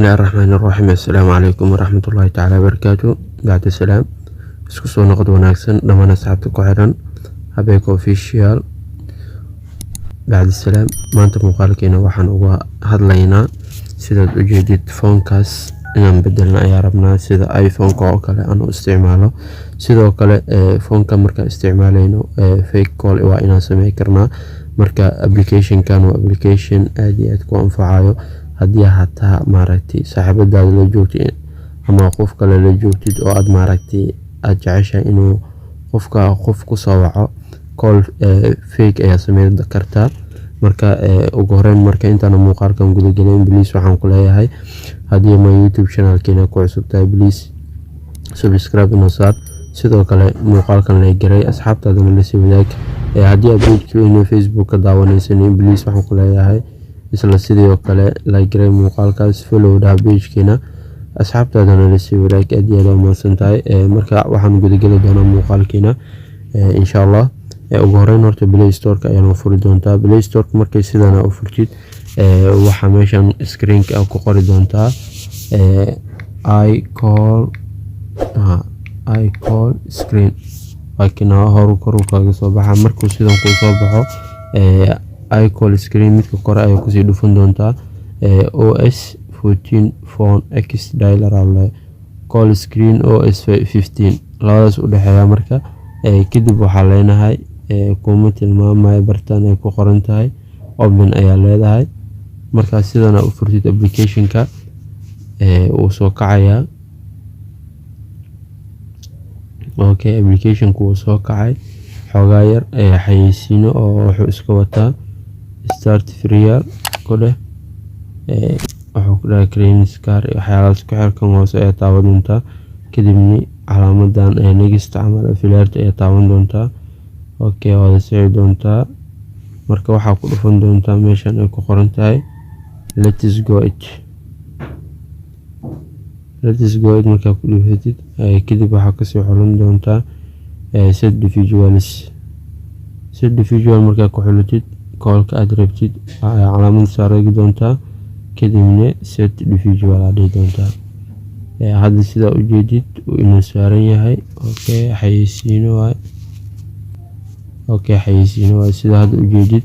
الله الرحمن الرحيم. السلام عليكم ورحمة الله تعالى وبركاته. بعد السلام isku soo noqod wanaagsan dhammaan asxaabta ku xiran Habeeko Official. بعد السلام maanta muuqaalkeena waxaan uga hadlaynaa sida u jeedid foonkaas inaan bedelna ayaa rabnaa sida iPhone-ka oo kale aan u isticmaalo. sidoo kale foonka marka isticmaalayno fake call waa inaan sameey karnaa. marka application-kan waa application aad iyo aad ku anfacayo haddii hataa maaragtay saaxiibadaada la joogtid ama qof kale la joogtid oo aad maaragtay aad jeceshahay inuu qof ku soo waco call fake ayaa sameyn kartaa. marka ugu horeyn marka intaan muuqaalkan guda galin please waxaan ku leeyahay haddii ma YouTube channel-keena ku cusub tahay please subscribe inoo saar. sidoo kale muuqaalkan la garay asxaabtaadana la sii wadaag. haddii aad page-keena Facebook ka daawanaysan please waxaan ku leeyahay isla sidoo kale la garay muuqaalkaas follow da page-keena asxaabtaadana la sii wadaag aad iyo aad u mahadsantahay. marka waxaan guda gali doonaa muuqaalkeena insha Allah. ugu horeyn horta Play Store-ka ayaan furi doontaa. Play Store-ka markay sidana u furtid waxa meeshan screen-ka ku qori doontaa I call screen laakiin horu kor u kaga soo baxa markuu sidan ku soo baxo I call screen midka kore ay ku sii dhufan doontaa OS 14 phone X dialer alle call screen OS 15 labadaas u dhaxeeya. marka kadib waxaa leenahay kuma tilmaamay bartaan ay ku qoran tahay open ayaa leedahay. marka sidana u furtid application-ka uu soo kacaya. okay application-ku uu soo kacay xogaa yar xayeysiino oo wuxuu iska wataa start free kode wuxuu ku dhahay green scar waxyaalahaas ku xirkan hoose ee taaban doontaa kadibna calaamadan next camal affiliate ee taaban doontaa. okay wada sii doontaa marka waxaa ku dhufan doontaa meeshan ay ku qoran tahay let's go it marka ku dhufatid kadib waxaa ka sii xulan doontaa set individual marka ku xulatid call-ka aad rabtid calaamad saaraygi doontaa kadibna set individual aad doontaa. hadda sida u jeedid inuu saaran yahay okay xayeysiino waay sida hadda u jeedid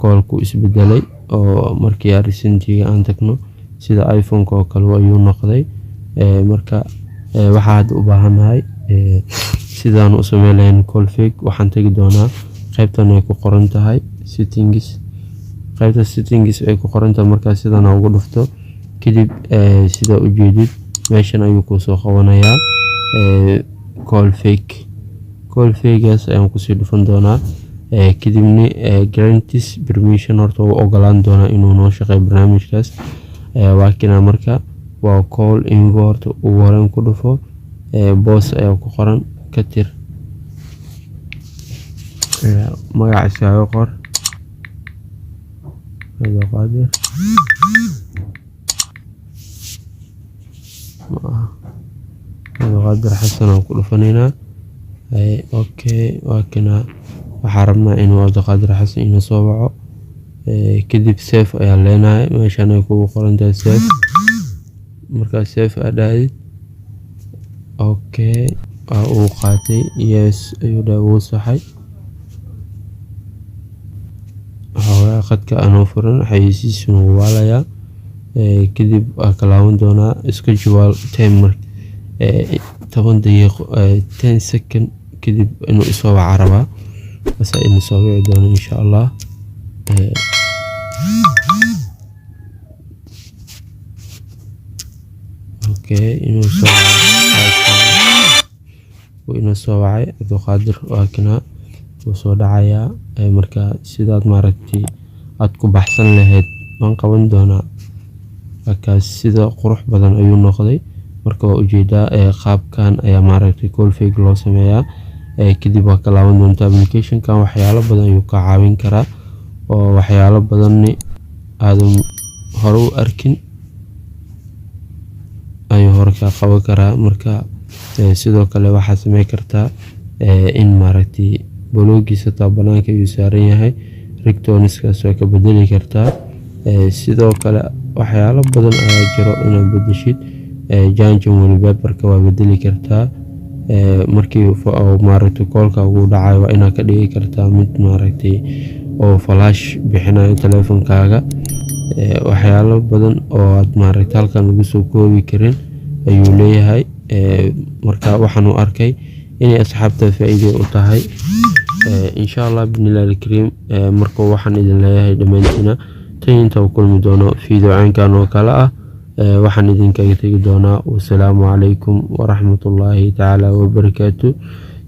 call-ku isbedelay oo markii recent-iga aan tagno sida iPhone-ka oo kale ayuu noqday. marka waxa aad u baahanahay sidaan u sameeyeen call fake waxaan tagi doonaa qaybtan ay ku qoran tahay settings. qaybta settings ay ku qoran tahay marka sidaan ugu dhufto kadib sida u jeedid meeshan ayuu ku soo qabanayaa call fake-gaas ayaan ku sii dhufan doonaa kadibna guarantees permission horta uu ogolaan doonaa inuu noo shaqeeyo barnaamijkaas. waakina marka waa call invert ugu horeyn ku dhufo boss ayaa ku qoran ka tir magaciisa qor Qaadir Xasan aan ku dhufaneynaa. okay waakina waxaa rabnaa inuu Qaadir Xasan inoo soo waco kadib save ayaa leenahay meeshan ay kugu qoran tahay save. marka save aad okay uu qaatay yes ayuu dhaw saxay khadka aan furan xayeysiisuna waalaya kadib ka laaban doonaa schedule timer 10 daqiiqo 10 second kadib inuu isoo waca rabaa bas inuu soo wici doono insha Allah. okay inuu soo wacay Qaadir waakina uu soo dhacayaa. marka sidaad maaragtay aad ku baxsan lahayd waan qaban doonaa markaas sida qurux badan ayuu noqday. marka waa ujeedaa qaabkan ayaa maaragtay call fake loo sameeyaa. kadib waa ka laaban doontaa application-kan waxyaalo badan ayuu ka caawin karaa oo waxyaalo badan aadan hore u arkin ayuu hore ka qaban karaa. marka sidoo kale waxaa sameey kartaa in maaragtay bloggiisa taa banaanka ayuu saaran yahay ringtone-kaas waa ka bedeli kartaa sidoo kale waxyaalo badan ayaa jiro inaad bedeshid. Janjin wallpaperka waa bedeli kartaa markii maaragtay koolka ugu dhacayo waa inaad ka dhigi kartaa mid maaragtay oo flash bixinayo taleefankaaga. waxyaalo badan oo aad maaragtay halkan lagu soo koobi karin ayuu leeyahay. marka waxaan u arkay inay asxaabta faa'iido u tahay. insha Allah bismillahil kariim. marka waxaan idin leeyahay dhamaantina inta uu kulmi doono video caankan oo kale ah. waxaan idinkaga tagi doonaa wassalaamu calaykum waraxmatullaahi tacaala wabarakaatu.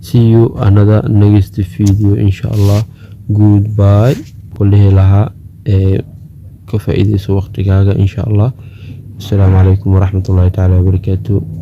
See you another next video insha Allah. Goodbye. kullihi lahaa ka faa'iideyso waqtigaaga insha Allah. Assalaamu calaykum waraxmatullaahi tacaala wabarakaatu.